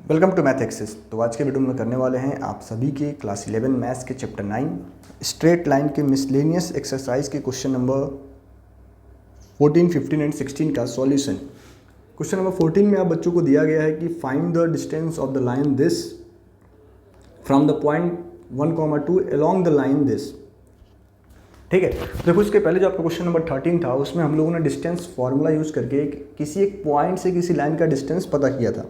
Welcome to math access. तो आज के वीडियो में करने वाले हैं आप सभी के क्लास 11 मैथ्स के चैप्टर 9 स्ट्रेट लाइन के मिसलेनियस एक्सरसाइज के क्वेश्चन नंबर 14, 15 एंड 16 का सॉल्यूशन। क्वेश्चन नंबर 14 में आप बच्चों को दिया गया है कि find the distance of the line this from the point 1,2 along the line this. ठीक है, तो देखो इसके पहले जो आपका क्वेश्चन नंबर 13 था उसमें हम लोगों ने डिस्टेंस फॉर्मूला यूज़ करके किसी एक पॉइंट से किसी लाइन का डिस्टेंस पता किया था,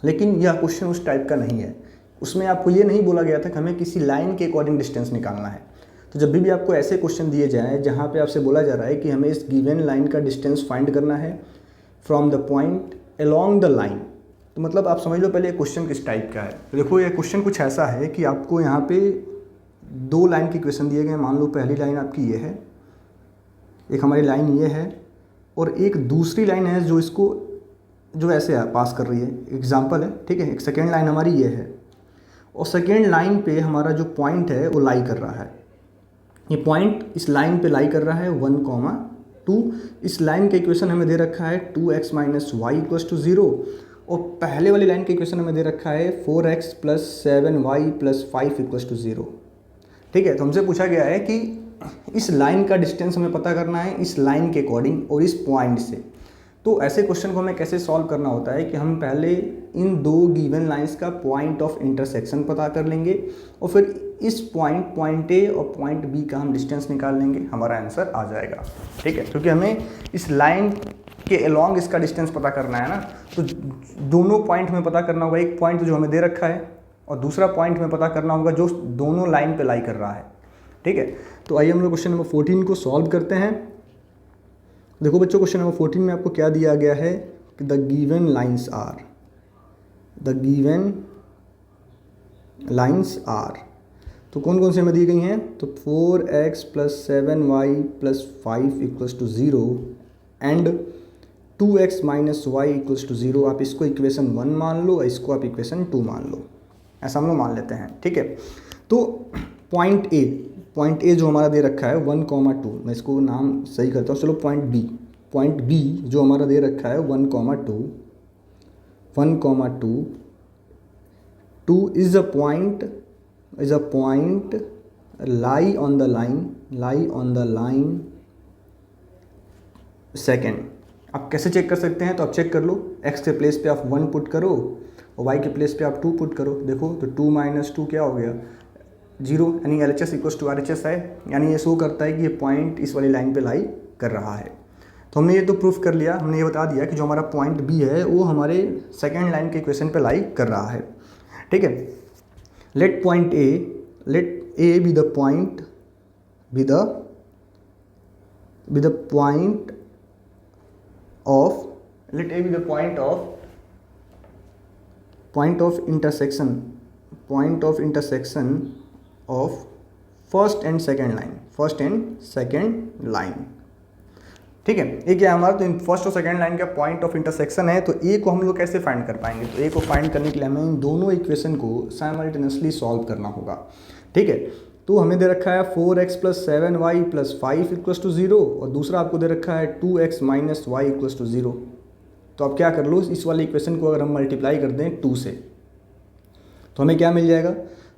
लेकिन यह क्वेश्चन उस टाइप का नहीं है। उसमें आपको ये नहीं बोला गया था कि हमें किसी लाइन के अकॉर्डिंग डिस्टेंस निकालना है। तो जब भी आपको ऐसे क्वेश्चन दिए जाएँ जहाँ पे आपसे बोला जा रहा है कि हमें इस गिवन लाइन का डिस्टेंस फाइंड करना है from the point along the line, तो मतलब आप समझ लो पहले क्वेश्चन किस टाइप का है। तो देखो ये क्वेश्चन कुछ ऐसा है कि आपको यहाँ पे दो लाइन के क्वेश्चन दिए गए। मान लो पहली लाइन आपकी ये है, एक हमारी लाइन ये है, और एक दूसरी लाइन है जो ऐसे पास कर रही है। एग्जाम्पल है, ठीक है। एक सेकेंड लाइन हमारी ये है और सेकेंड लाइन पे हमारा जो पॉइंट है वो लाई कर रहा है। ये पॉइंट इस लाइन पे लाई कर रहा है 1,2। इस लाइन का इक्वेशन हमें दे रखा है 2x minus y equals to 0, और पहले वाली लाइन का इक्वेशन हमें दे रखा है 4x plus 7y plus 5 equals to 0। ठीक है, तो हमसे पूछा गया है कि इस लाइन का डिस्टेंस हमें पता करना है इस लाइन के अकॉर्डिंग और इस पॉइंट से। तो ऐसे क्वेश्चन को हमें कैसे सॉल्व करना होता है कि हम पहले इन दो गिवन लाइंस का पॉइंट ऑफ इंटरसेक्शन पता कर लेंगे और फिर इस पॉइंट ए और पॉइंट बी का हम डिस्टेंस निकाल लेंगे, हमारा आंसर आ जाएगा। ठीक है, क्योंकि हमें इस लाइन के अलोंग इसका डिस्टेंस पता करना है ना, तो दोनों पॉइंट हमें पता करना होगा। एक पॉइंट जो हमें दे रखा है और दूसरा पॉइंट हमें पता करना होगा जो दोनों लाइन पे लाई कर रहा है। ठीक है, तो आइए हम लोग क्वेश्चन नंबर 14 को सॉल्व करते हैं। देखो बच्चों, क्वेश्चन नंबर 14 में आपको क्या दिया गया है कि द गिवन लाइन्स आर, तो कौन कौन से हमें दी गई हैं? तो 4x plus 7y plus 5 equals to 0 and 2x minus y equals to 0। आप इसको इक्वेशन 1 मान लो और इसको आप इक्वेशन 2 मान लो, ऐसा हम लोग मान लेते हैं। ठीक है, तो पॉइंट ए जो हमारा दे रखा है 1,2, मैं इसको नाम सही करता हूँ। चलो पॉइंट बी जो हमारा दे रखा है 1,2 is a point lie on the line second. आप कैसे चेक कर सकते हैं? तो आप चेक कर लो, x के प्लेस पे आप 1 पुट करो और y के प्लेस पे आप 2 पुट करो। देखो तो 2 माइनस 2 क्या हो गया? 0, यानी LHS इक्वल्स टू RHS है, यानी ये शो करता है कि ये पॉइंट इस वाली लाइन पे लाई कर रहा है। तो हमने ये तो प्रूफ कर लिया, हमने ये बता दिया कि जो हमारा पॉइंट बी है वो हमारे सेकेंड लाइन के इक्वेशन पे लाई कर रहा है। ठीक है, let A B the point of intersection of first and second line. ठीक है, ये क्या है हमारा? तो फर्स्ट और सेकेंड लाइन का पॉइंट ऑफ इंटरसेक्शन है। तो ए को हम लोग कैसे फाइंड कर पाएंगे? तो ए को फाइंड करने के लिए हमें इन दोनों इक्वेशन को साइमल्टेनियसली सॉल्व करना होगा। ठीक है, तो हमें दे रखा है 4x plus 7y plus 5 equals to 0 और दूसरा आपको दे रखा है 2x minus y equals to 0। तो आप क्या कर लो, इस वाले इक्वेशन को अगर हम मल्टीप्लाई कर दें 2 से तो हमें क्या मिल जाएगा?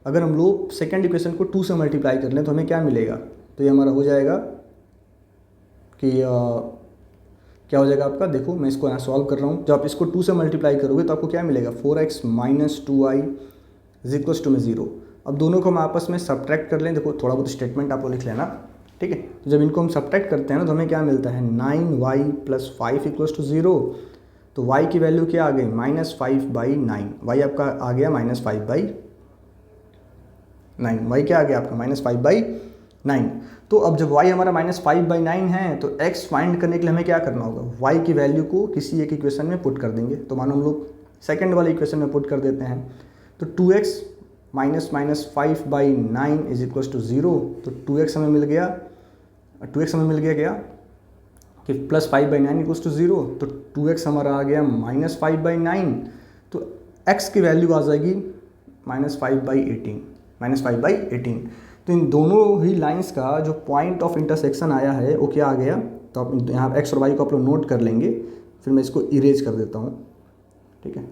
अगर हम लोग सेकेंड इक्वेशन को 2 से मल्टीप्लाई कर लें तो हमें क्या मिलेगा? तो ये हमारा हो जाएगा कि क्या हो जाएगा आपका? देखो मैं इसको यहाँ सॉल्व कर रहा हूँ। जब आप इसको 2 से मल्टीप्लाई करोगे तो आपको क्या मिलेगा? 4x minus 2y is equals to में 0। अब दोनों को हम आपस में सब्ट्रैक्ट कर लें। देखो थोड़ा बहुत स्टेटमेंट आपको लिख लेना। ठीक है, तो जब इनको हम सब्ट्रैक्ट करते हैं ना तो हमें क्या मिलता है? 9y plus 5 equals to 0। तो y की वैल्यू क्या आ गई? -5/9। y आपका आ गया -5/9। y क्या आ गया आपका? -5/9। तो अब जब y हमारा -5/9 है तो x फाइंड करने के लिए हमें क्या करना होगा? y की वैल्यू को किसी एक इक्वेशन में पुट कर देंगे। तो मानो हम लोग सेकंड वाले इक्वेशन में पुट कर देते हैं, तो 2x minus 5/9 is equals to 0। तो 2x हमें मिल गया क्या कि प्लस 5/9 इक्वल्स टू 0। तो 2x हमारा आ गया -5/9। तो x की वैल्यू आ जाएगी -5/18। तो इन दोनों ही लाइंस का जो पॉइंट ऑफ इंटरसेक्शन आया है वो क्या आ गया? तो आप यहाँ x और y को आप लोग नोट कर लेंगे, फिर मैं इसको इरेज कर देता हूँ। ठीक है,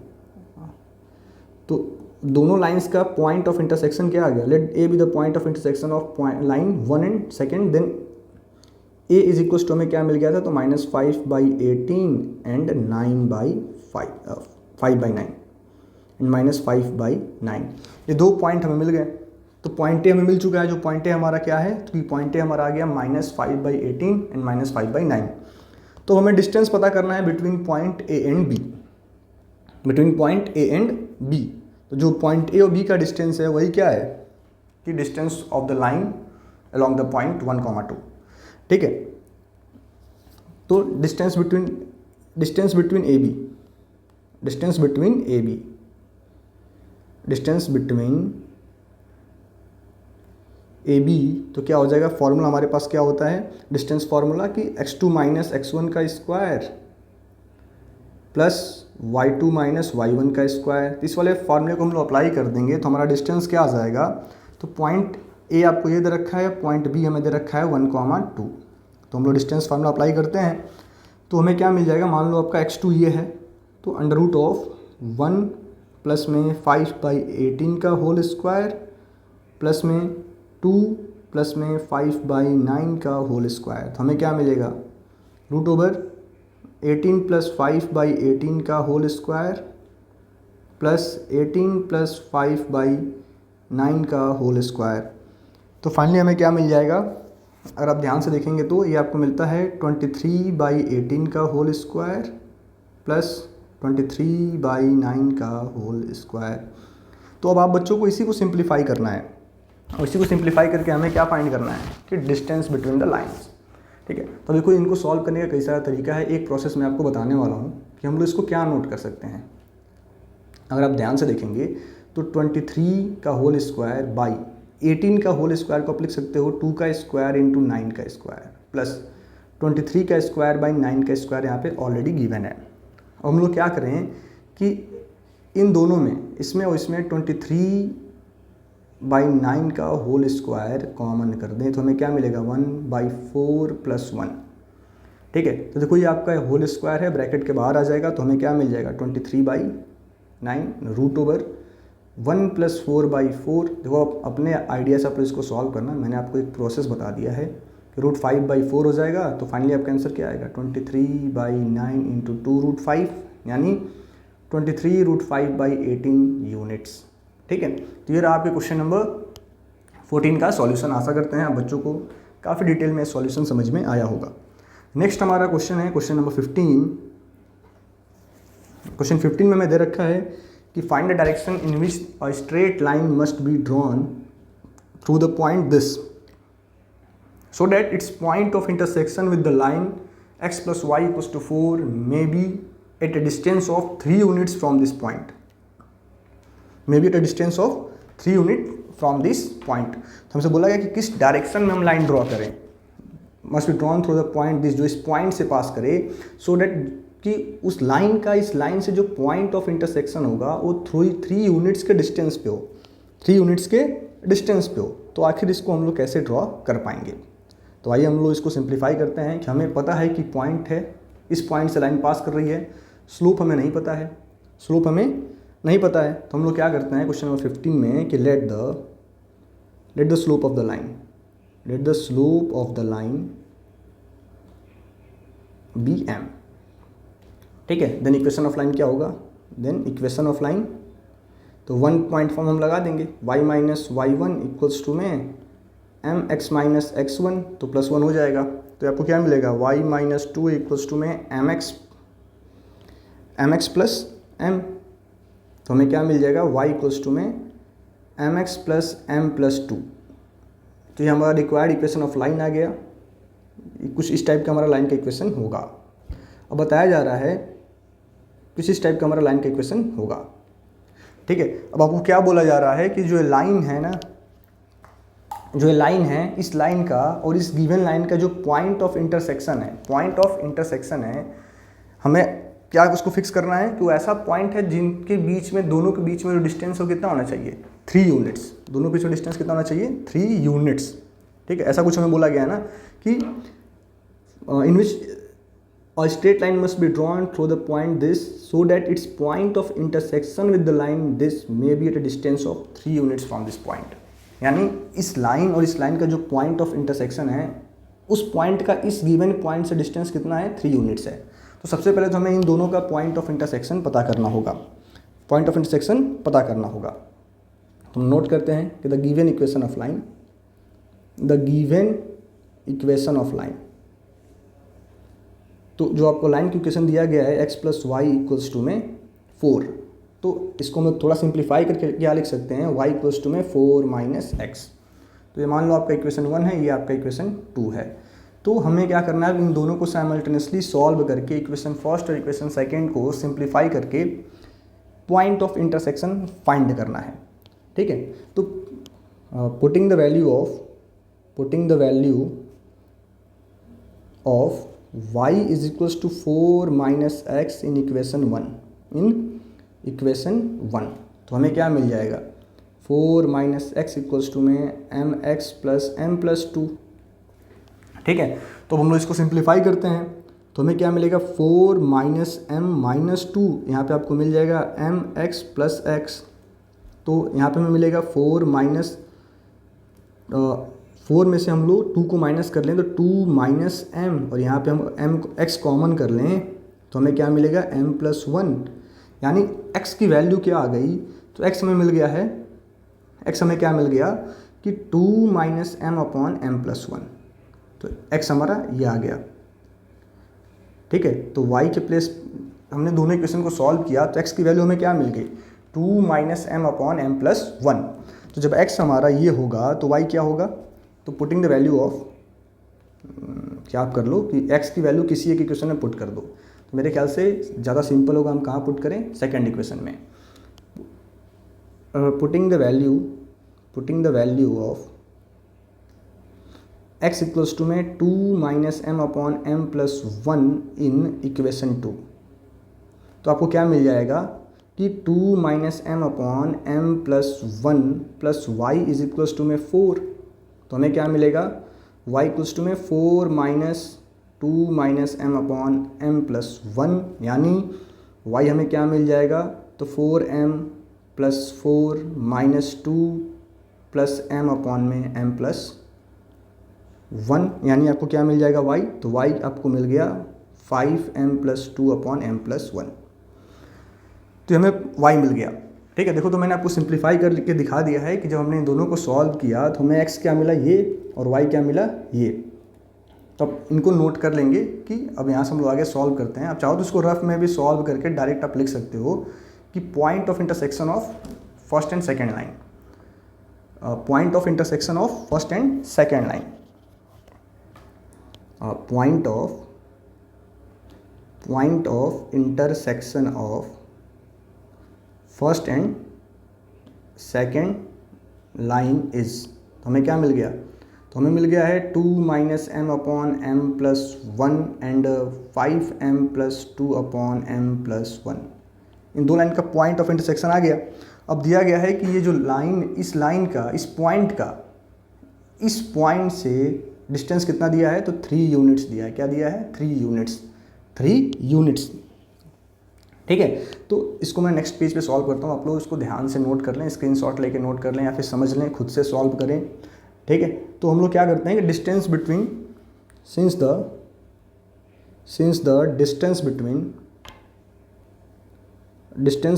तो दोनों लाइंस का पॉइंट ऑफ इंटरसेक्शन क्या आ गया, let A B the point of intersection of line 1 and second, then A is equal to हमें क्या मिल गया था, तो -5/18 एंड 5/9 एंड -5/9, ये 2 पॉइंट हमें मिल गए। तो पॉइंट ए हमें मिल चुका है, जो पॉइंट ए हमारा क्या है, तो पॉइंट ए हमारा आ गया -5/18 एंड -5/9। तो हमें डिस्टेंस पता करना है between point A and B, between point A and B. तो जो पॉइंट ए और बी का डिस्टेंस है वही क्या है कि distance of the line along the point 1, 2, ठीक है। तो distance between A B, distance between A B, तो क्या हो जाएगा, फॉर्मूला हमारे पास क्या होता है, डिस्टेंस फॉर्मूला कि x2 - x1 का स्क्वायर प्लस y2 - y1 का स्क्वायर। इस वाले फॉर्मूले को हम लोग अप्लाई कर देंगे तो हमारा डिस्टेंस क्या आ जाएगा, तो पॉइंट ए आपको ये दे रखा है, पॉइंट बी हमें दे रखा है 1, 2। तो हम लोग डिस्टेंस फार्मूला अप्लाई करते हैं तो हमें क्या मिल जाएगा, मान लो आपका x2 ये है, तो √1 प्लस में 5/18 का होल स्क्वायर प्लस में 2 प्लस में 5/9 का होल स्क्वायर। तो हमें क्या मिलेगा, √18 प्लस 5/18 का होल स्क्वायर प्लस 18 प्लस 5/9 का होल स्क्वायर। तो फाइनली हमें क्या मिल जाएगा, अगर आप ध्यान से देखेंगे तो ये आपको मिलता है 23/18 का होल स्क्वायर प्लस 23/9 का होल स्क्वायर। तो अब आप बच्चों को इसी को सिंप्लीफाई करना है, और इसी को सिंप्लीफाई करके हमें क्या फाइंड करना है कि डिस्टेंस बिटवीन द लाइंस, ठीक है। तो देखो इनको सॉल्व करने का कई सारा तरीका है, एक प्रोसेस मैं आपको बताने वाला हूँ कि हम लोग इसको क्या नोट कर सकते हैं। अगर आप ध्यान से देखेंगे तो 23 का होल स्क्वायर बाई 18 का होल स्क्वायर को आप लिख सकते हो 2 का स्क्वायर इंटू 9 का स्क्वायर प्लस 23 का स्क्वायर बाई 9 का स्क्वायर यहाँ पे ऑलरेडी गिवन है। और हम लोग क्या करें कि इन दोनों में, इसमें और इसमें 23/9 का होल स्क्वायर कॉमन कर दें तो हमें क्या मिलेगा, 1/4 + 1, ठीक है। तो देखो ये आपका होल स्क्वायर है, ब्रैकेट के बाहर आ जाएगा तो हमें क्या मिल जाएगा 23/9 √1 + 4/4। देखो आप अपने आइडिया से आप इसको सॉल्व करना, मैंने आपको एक प्रोसेस बता दिया है कि √5/4 हो जाएगा। तो फाइनली आपका आंसर क्या आएगा, 23/9 × 2√5 यानी 23√5/18 यूनिट्स, ठीक है। तो ये रहा आपके क्वेश्चन नंबर 14 का सॉल्यूशन। आशा करते हैं आप बच्चों को काफ़ी डिटेल में सॉल्यूशन समझ में आया होगा। नेक्स्ट हमारा क्वेश्चन है क्वेश्चन नंबर 15। क्वेश्चन 15 में हमें दे रखा है कि find the direction in which a straight line must be drawn through the point this so that its point of intersection with the line x + y = 4 may be at a distance of 3 units from this point, may be at a distance of 3 unit from this point. तो हमसे बोला गया कि किस direction में हम line draw करें, must be drawn through the point this, जो इस पॉइंट से पास करे, सो दैट कि उस लाइन का इस लाइन से जो पॉइंट ऑफ इंटरसेक्शन होगा वो 3 यूनिट्स के डिस्टेंस पे हो, 3 यूनिट्स के डिस्टेंस पे हो। तो आखिर इसको हम लोग कैसे ड्रॉ कर पाएंगे। तो आइए हम लोग इसको सिंप्लीफाई करते हैं कि हमें पता है कि पॉइंट है, इस पॉइंट से लाइन पास कर रही है, स्लोप हमें नहीं पता है, स्लोप हमें नहीं पता है। तो हम लोग क्या करते हैं क्वेश्चन नंबर 15 में कि let the slope of the line, let the slope of the line be m, ठीक है। देन इक्वेशन ऑफ लाइन क्या होगा, देन इक्वेशन ऑफ लाइन, तो 1 पॉइंट फॉर्म हम लगा देंगे, y - y1 इक्वल्स टू में mx - x1, तो +1 हो जाएगा। तो आपको क्या मिलेगा, y - 2 इक्वल्स टू में mx + m, तो हमें क्या मिल जाएगा, y इक्वल्स टू में mx + m + 2। तो ये हमारा रिक्वायर्ड इक्वेशन ऑफ लाइन आ गया। कुछ इस टाइप का हमारा लाइन का इक्वेशन होगा। अब बताया जा रहा है कुछ इस टाइप का हमारा लाइन का इक्वेशन होगा, ठीक है। अब आपको क्या बोला जा रहा है कि जो लाइन है ना, जो लाइन है, इस लाइन का और इस गिवन लाइन का जो पॉइंट ऑफ इंटरसेक्शन है, पॉइंट ऑफ इंटरसेक्शन है, हमें क्या उसको फिक्स करना है कि वो ऐसा पॉइंट है जिनके बीच में, दोनों के बीच में जो डिस्टेंस हो कितना होना चाहिए, 3 यूनिट्स। दोनों के बीच में डिस्टेंस कितना होना चाहिए, 3 यूनिट्स, ठीक है। ऐसा कुछ हमें बोला गया है ना कि इन विच A straight line must be drawn through the point this so that its point of intersection with the line this may be at a distance of 3 units from this point. यानी इस लाइन और इस line का जो point of intersection है उस point का इस गिवन पॉइंट से डिस्टेंस कितना है, 3 यूनिट्स है। तो सबसे पहले तो हमें इन दोनों का पॉइंट ऑफ इंटरसेक्शन पता करना होगा, पॉइंट ऑफ इंटरसेक्शन पता करना होगा। तो नोट करते हैं कि the given equation of line, the given equation of line, तो जो आपको लाइन की इक्वेशन दिया गया है x plus y equals to में 4, तो इसको हम थोड़ा सिंप्लीफाई करके क्या लिख सकते हैं, y इक्वल्स टू में 4 माइनस एक्स। तो ये मान लो आपका इक्वेशन 1 है, ये आपका इक्वेशन 2 है। तो हमें क्या करना है, इन दोनों को साइमल्टेनियसली सॉल्व करके इक्वेशन फर्स्ट और इक्वेशन सेकेंड को सिंप्लीफाई करके पॉइंट ऑफ इंटरसेक्शन फाइंड करना है। ठीक है, तो putting the value of y is equals to 4 minus x in equation 1, तो हमें क्या मिल जाएगा, 4 माइनस एक्स इक्वल्स टू में m x plus m plus 2। ठीक है, तो हम लोग इसको सिंप्लीफाई करते हैं तो हमें क्या मिलेगा, 4 माइनस एम माइनस 2, यहाँ पर आपको मिल जाएगा एम एक्स प्लस एक्स। तो यहाँ पे हमें मिलेगा 4 माइनस 4 में से हम लोग 2 को माइनस कर लें तो 2 माइनस एम, और यहाँ पे हम एम एक्स कॉमन कर लें तो हमें क्या मिलेगा, एम प्लस 1। यानी एक्स की वैल्यू क्या आ गई, तो एक्स हमें मिल गया है, एक्स हमें क्या मिल गया कि 2 minus m upon m plus 1, तो एक्स हमारा ये आ गया। ठीक है, तो वाई के प्लेस हमने दोनों इक्वेशन को सॉल्व किया तो एक्स की वैल्यू हमें क्या मिल गई, 2 minus m upon m plus 1। तो जब एक्स हमारा ये होगा तो वाई क्या होगा, तो पुटिंग द वैल्यू ऑफ, क्या आप कर लो कि x की वैल्यू किसी एक इक्वेशन में पुट कर दो, तो मेरे ख्याल से ज़्यादा सिंपल होगा, हम कहाँ पुट करें, सेकंड इक्वेशन में। Putting the value of x equals to में 2 minus m upon m plus 1 in equation 2, तो आपको क्या मिल जाएगा कि 2 minus m upon m plus 1 plus y is equals to में 4, तो हमें क्या मिलेगा, y इक्वल्स टू में 4 minus 2 minus m upon m plus 1, यानी y हमें क्या मिल जाएगा, तो 4m plus 4 minus 2 plus m upon में m प्लस 1, यानी आपको क्या मिल जाएगा y, तो y आपको मिल गया 5m plus 2 upon m plus 1, तो हमें y मिल गया। ठीक है, देखो तो मैंने आपको सिंप्लीफाई करके दिखा दिया है कि जब हमने इन दोनों को सॉल्व किया तो हमें x क्या मिला ये और y क्या मिला ये। तो अब इनको नोट कर लेंगे कि अब यहाँ से हम लोग आगे सॉल्व करते हैं। आप चाहो तो इसको रफ में भी सॉल्व करके डायरेक्ट आप लिख सकते हो कि point of intersection of first and second line, point of intersection of first and second line, point of intersection of first and second line is, तो हमें क्या मिल गया, तो हमें मिल गया है 2 minus m upon m plus 1 and 5m plus 2 upon m plus 1। इन दो लाइन का पॉइंट ऑफ इंटरसेक्शन आ गया। अब दिया गया है कि ये जो लाइन, इस लाइन का, इस पॉइंट का, इस पॉइंट से डिस्टेंस कितना दिया है, तो 3 यूनिट्स दिया है। क्या दिया है, 3 यूनिट्स। ठीक है, तो इसको मैं नेक्स्ट पेज पे सॉल्व करता हूँ, आप लोग इसको ध्यान से नोट कर लें, स्क्रीनशॉट लेके नोट कर लें या फिर समझ लें, खुद से सॉल्व करें। ठीक है, तो हम लोग क्या करते हैं कि distance between, since the distance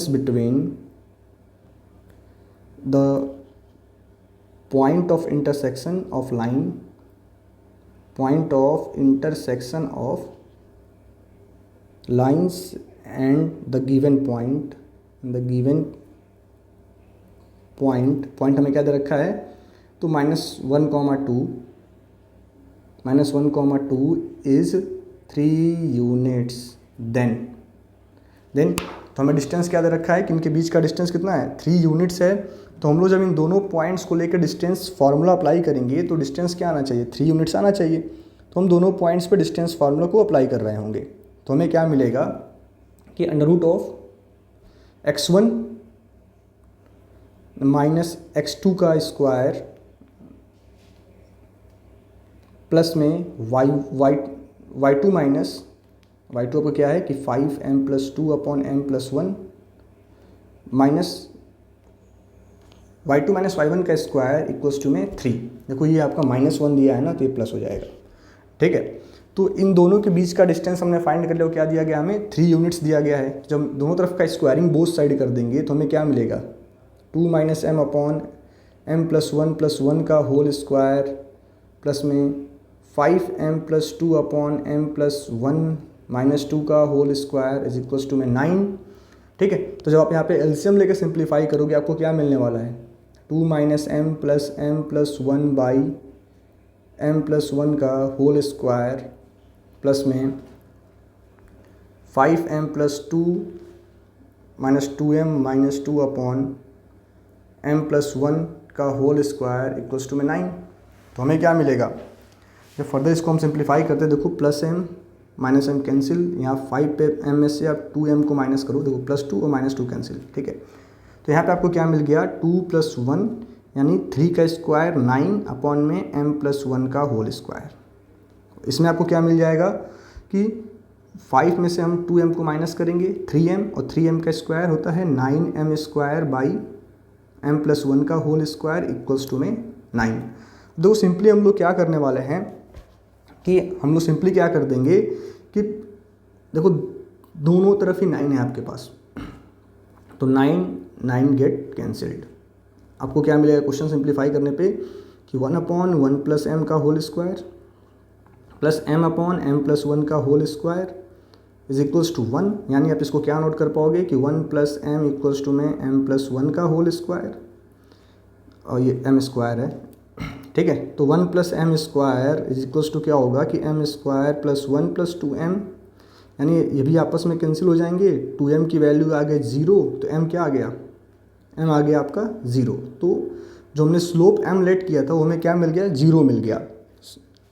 between the point of intersection of line, point of intersection of lines and the given point हमें क्या दे रखा है, तो -1,2 इज 3 यूनिट्स। देन तो हमें डिस्टेंस क्या दे रखा है कि इनके बीच का डिस्टेंस कितना है, 3 यूनिट्स है। तो हम लोग जब इन दोनों पॉइंट्स को लेकर डिस्टेंस फार्मूला अप्लाई करेंगे तो डिस्टेंस क्या आना चाहिए, 3 यूनिट्स आना चाहिए। तो हम दोनों पॉइंट्स पे डिस्टेंस फार्मूला को अप्लाई कर रहे होंगे, तो हमें क्या मिलेगा कि under root of x1 minus x2 का स्क्वायर प्लस में y2 माइनस y2 आपका क्या है कि 5m+2/m+1 minus y2 minus y1 का स्क्वायर इक्वल्स टू में 3। देखो ये आपका -1 दिया है ना, तो ये प्लस हो जाएगा, ठीक है। तो इन दोनों के बीच का डिस्टेंस हमने फाइंड कर लिया, क्या दिया गया हमें 3 यूनिट्स दिया गया है। जब दोनों तरफ का स्क्वायरिंग बोथ साइड कर देंगे तो हमें क्या मिलेगा 2 - m/m+1+1 का होल स्क्वायर प्लस में 5m+2/m+1 - 2 का whole square is equals to में 9, ठीक है। तो जब आप यहाँ पे एलसीएम लेकर सिंप्लीफाई करोगे आपको क्या मिलने वाला है 2 - m+m+1/m+1 का होल स्क्वायर प्लस में 5m+2 - 2m-2/m+1 का होल स्क्वायर इक्वल्स टू में 9। तो हमें क्या मिलेगा जब फर्दर इसको हम सिंप्लीफाई करते हैं, देखो प्लस m -m कैंसिल, यहाँ 5 पे m में से आप 2m को माइनस करो, देखो +2 और -2 कैंसिल, ठीक है। तो यहाँ पे आपको क्या मिल गया 2 + 1 यानी 3 का स्क्वायर 9 में m+1 का होल स्क्वायर। इसमें आपको क्या मिल जाएगा कि 5 में से हम 2m को माइनस करेंगे 3m, और 3m का स्क्वायर होता है 9m² का होल स्क्वायर इक्वल्स टू में 9। दो सिंपली हम लोग क्या करने वाले हैं कि हम लोग सिंपली क्या कर देंगे कि देखो दोनों तरफ ही 9 है आपके पास, तो 9 गेट कैंसिल्ड। आपको क्या मिलेगा क्वेश्चन सिंप्लीफाई करने पे कि 1/1 + m का होल स्क्वायर प्लस m/m+1 का whole square is equals to 1, यानी आप इसको क्या नोट कर पाओगे कि 1 + m इक्वल्स टू में m+1 का होल स्क्वायर, और ये m स्क्वायर है, ठीक है। तो 1 + m square is equals to क्या होगा कि m² + 1 + 2m, यानी ये भी आपस में कैंसिल हो जाएंगे। 2m की वैल्यू आ गई 0, तो m क्या आ गया, m आ गया आपका 0। तो जो हमने स्लोप m लेट किया था वो हमें क्या मिल गया 0 मिल गया,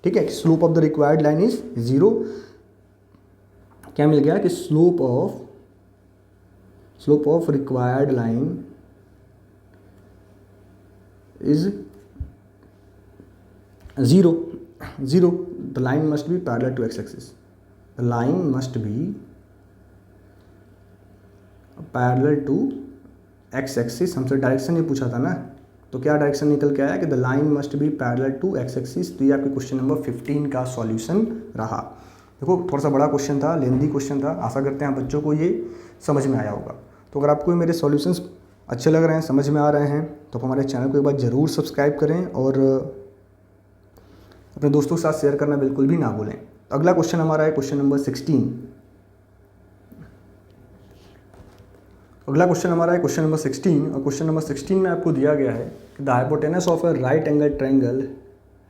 ठीक है। Slope of the required line is 0। क्या मिल गया कि slope of required line is 0। The line must be parallel to x axis, the line must be parallel to x axis. हमसे डायरेक्शन ये पूछा था ना, तो क्या डायरेक्शन निकल के आया कि the line must be parallel to x axis. तो ये आपके क्वेश्चन नंबर 15 का सॉल्यूशन रहा। देखो थोड़ा सा बड़ा क्वेश्चन था, लेंदी क्वेश्चन था, आशा करते हैं बच्चों को ये समझ में आया होगा। तो अगर आपको मेरे सॉल्यूशंस अच्छे लग रहे हैं, समझ में आ रहे हैं, तो हमारे चैनल को एक बार ज़रूर सब्सक्राइब करें और अपने दोस्तों के साथ शेयर करना बिल्कुल भी ना भूलें। अगला क्वेश्चन हमारा है क्वेश्चन नंबर 16। अगला क्वेश्चन हमारा है क्वेश्चन नंबर 16, और क्वेश्चन नंबर 16 में आपको दिया गया है कि the hypotenuse of a right angle triangle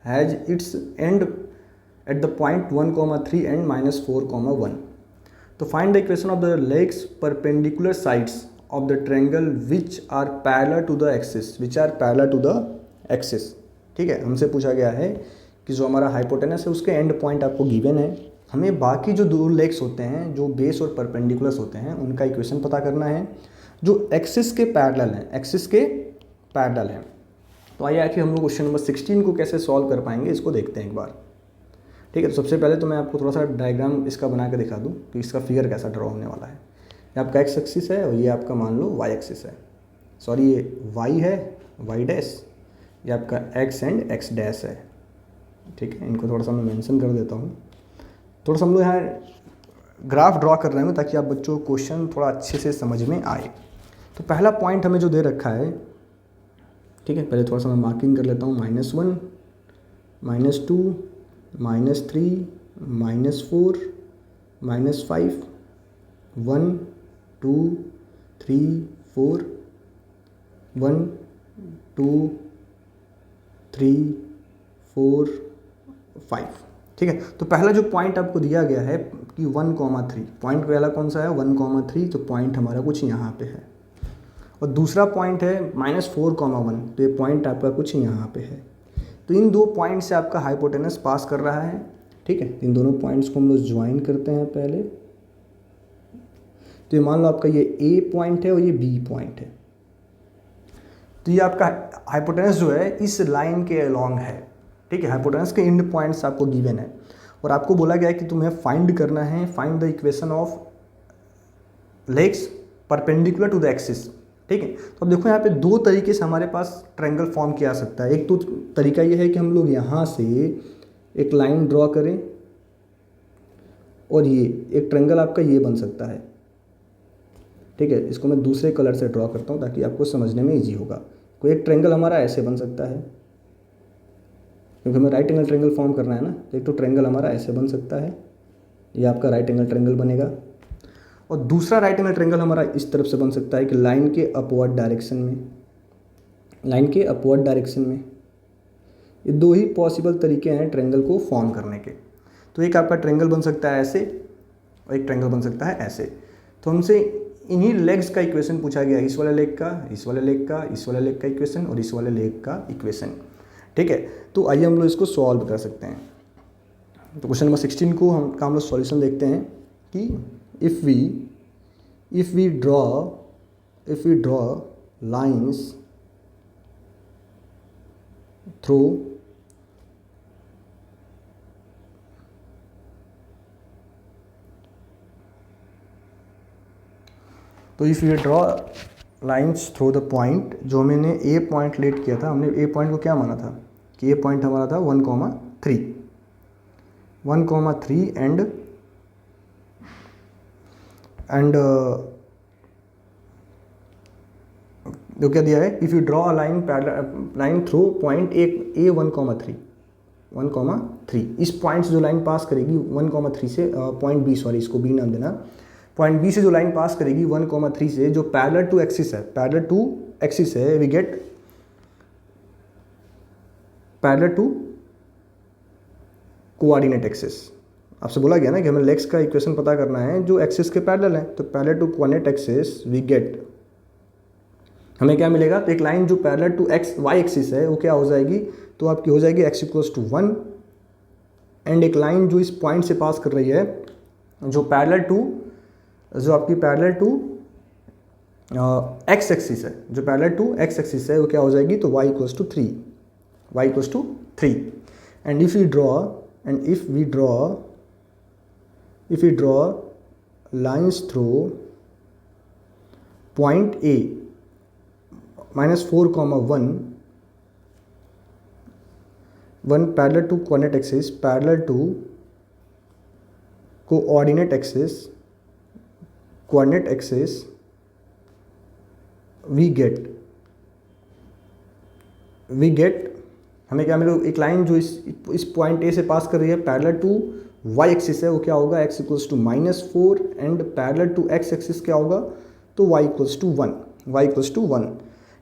has its end at the point 1,3 and -4,1। तो find the equation of the legs perpendicular sides of the triangle which are parallel to the axis, ठीक है। हमसे पूछा गया है कि जो हमारा हाइपोटेनस है उसके एंड पॉइंट आपको गिवन है, हमें बाकी जो दो लेग्स होते हैं जो बेस और परपेंडिकुलर्स होते हैं उनका इक्वेशन पता करना है जो एक्सिस के पैरेलल हैं। तो आइए आखिर हम लोग क्वेश्चन नंबर 16 को कैसे सॉल्व कर पाएंगे इसको देखते हैं एक बार, ठीक है। तो सबसे पहले तो मैं आपको थोड़ा सा डायग्राम इसका बना के दिखा दूं कि इसका फिगर कैसा ड्रॉ होने वाला है। ये आपका x एक्सिस है और ये आपका मान लो y एक्सिस है, सॉरी ये y है y डैश, ये आपका x एंड x डैश है, ठीक है। इनको थोड़ा सा मैं मेंशन कर देता हूँ। थोड़ा सा हम लोग यहाँ ग्राफ ड्रॉ कर रहे हैं ताकि आप बच्चों को क्वेश्चन थोड़ा अच्छे से समझ में आए। तो पहला पॉइंट हमें जो दे रखा है, ठीक है, पहले थोड़ा सा मैं मार्किंग कर लेता हूँ -1 -2 -3 -4 -5 1 2 3 4 1 2 3 4 5, ठीक है। तो पहला जो पॉइंट आपको दिया गया है कि 1,3, पॉइंट पहला कौन सा है 1,3, तो पॉइंट हमारा कुछ यहाँ पे है। और दूसरा पॉइंट है -4,1, तो ये पॉइंट आपका कुछ यहाँ पे है। तो इन दो पॉइंट से आपका हाइपोटेनस पास कर रहा है, ठीक है। इन दोनों पॉइंट्स को हम लोग ज्वाइन करते हैं पहले। तो ये मान लो आपका ये ए पॉइंट है और ये बी पॉइंट है। तो ये आपका हाइपोटेनस जो है इस लाइन के अलोंग है, ठीक है। हाइपोटेनस के एंड पॉइंट्स आपको गिवन है और आपको बोला गया है कि तुम्हें फाइंड करना है, find the equation of legs perpendicular to the axis. ठीक है, तो अब देखो यहाँ पे दो तरीके से हमारे पास ट्रायंगल फॉर्म किया जा सकता है। एक तो तरीका ये है कि हम लोग यहाँ से एक लाइन ड्रॉ करें और ये एक ट्रायंगल आपका ये बन सकता है। ठीक है, इसको मैं दूसरे कलर से ड्रॉ करता हूँ ताकि आपको समझने में ईजी होगा। कोई एक ट्रायंगल हमारा ऐसे बन सकता है, क्योंकि हमें राइट एंगल ट्रायंगल फॉर्म करना है ना। तो एक तो ट्रायंगल हमारा ऐसे बन सकता है, ये आपका राइट एंगल ट्रायंगल बनेगा। और दूसरा राइट एंगल ट्रायंगल हमारा इस तरफ से बन सकता है कि लाइन के अपवर्ड डायरेक्शन में, लाइन के अपवर्ड डायरेक्शन में। ये दो ही पॉसिबल तरीके हैं ट्रायंगल को फॉर्म करने के। तो एक आपका ट्रायंगल बन सकता है ऐसे और एक ट्रायंगल बन सकता है ऐसे। तो हमसे इन्हीं लेग्स का इक्वेशन पूछा गया, इस वाले लेग का, इस वाले लेग का, इस वाले लेग का इक्वेशन और इस वाले लेग का इक्वेशन। ठीक है, तो आइए हम लोग इसको सॉल्व कर सकते हैं। तो क्वेश्चन नंबर 16 को हम लोग सॉल्यूशन देखते हैं कि if we draw lines through तो if you draw lines through the point, जो मैंने ए पॉइंट लेट किया था, हमने ए पॉइंट को क्या माना था कि ए पॉइंट हमारा था 1,3 एंड जो क्या दिया है, if you draw a line through point A 1,3 इस पॉइंट से जो लाइन पास करेगी 1,3 से पॉइंट बी, सॉरी इसको बी नाम देना, पॉइंट बी से जो लाइन पास करेगी 1,3 से, जो पैरेलल टू एक्सिस है, we get parallel to coordinate axis. आपसे बोला गया ना कि हमें लेग्स का इक्वेशन पता करना है जो एक्सिस के पैरेलल है। तो parallel to coordinate axis we get, हमें क्या मिलेगा, तो एक लाइन जो पैरेलल टू वाई एक्सिस है वो क्या हो जाएगी, तो आपकी हो जाएगी x = 1, एंड एक लाइन जो इस पॉइंट से पास कर रही है जो आपकी पैरेलल टू x एक्सिस है, जो पैरेलल टू x एक्सिस है वो क्या हो जाएगी, तो y = 3, and if we draw lines through point A -4,1 parallel to coordinate axis, we get हमें क्या मिलेगा, एक लाइन जो इस पॉइंट ए से पास कर रही है पैरेलल टू वाई एक्सिस है वो क्या होगा, x = -4, and parallel to x axis क्या होगा, तो y = 1।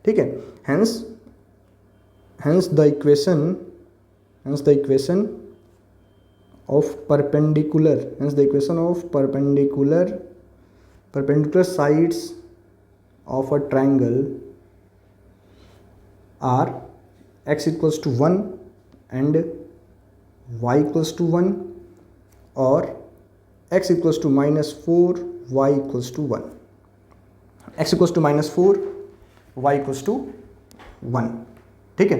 ठीक है, hence the equation of perpendicular sides of a triangle are x = 1 and y = 1, और x = -4, y = 1, x = -4, y = 1। ठीक है,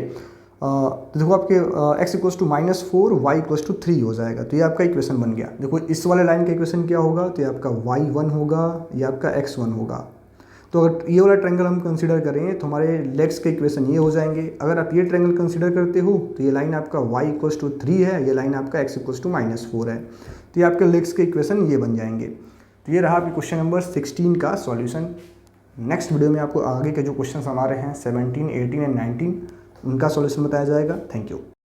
तो देखो आपके x = -4, y = 3 हो जाएगा। तो ये आपका इक्वेशन बन गया। देखो इस वाले लाइन का इक्वेशन क्या होगा, तो ये आपका y1 होगा, ये आपका x1 होगा। तो अगर ये वाला ट्रायंगल हम कंसीडर करें तो हमारे लेग्स के इक्वेशन ये हो जाएंगे। अगर आप ये ट्रायंगल कंसीडर करते हो तो ये लाइन आपका y = 3 है, ये लाइन आपका x = -4 है। तो ये आपके लेग्स के इक्वेशन ये बन जाएंगे। तो ये रहा आपके क्वेश्चन नंबर 16 का सॉल्यूशन। नेक्स्ट वीडियो में आपको आगे के जो क्वेश्चन हमारे हैं 17, 18 एंड 19 उनका सॉल्यूशन बताया जाएगा। Thank you.